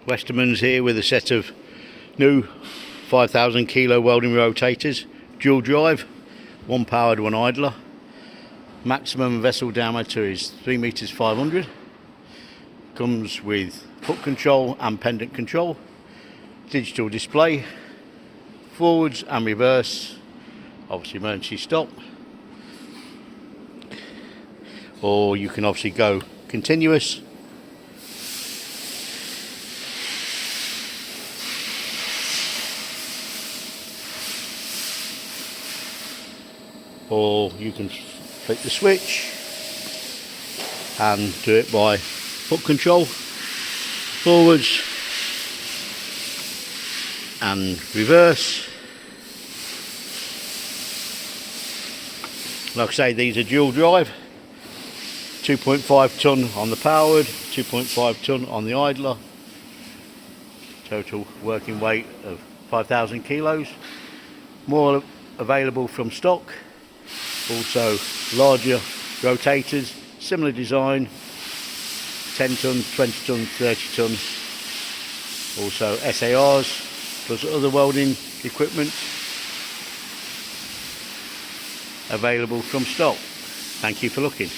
Westermans here with a set of new 5,000 kilo welding rotators, dual drive, one powered, one idler. Maximum vessel diameter is 3 meters 500. Comes with hook control and pendant control, digital display, forwards and reverse, obviously emergency stop, or you can obviously go continuous. Or you can flick the switch and do it by hook control, forwards and reverse. Like I say, these are dual drive, 2.5 ton on the powered, 2.5 ton on the idler. Total working weight of 5,000 kilos. More available from stock. Also larger rotators, similar design, 10 ton, 20 ton, 30 ton. Also SARs plus other welding equipment available from stock. Thank you for looking.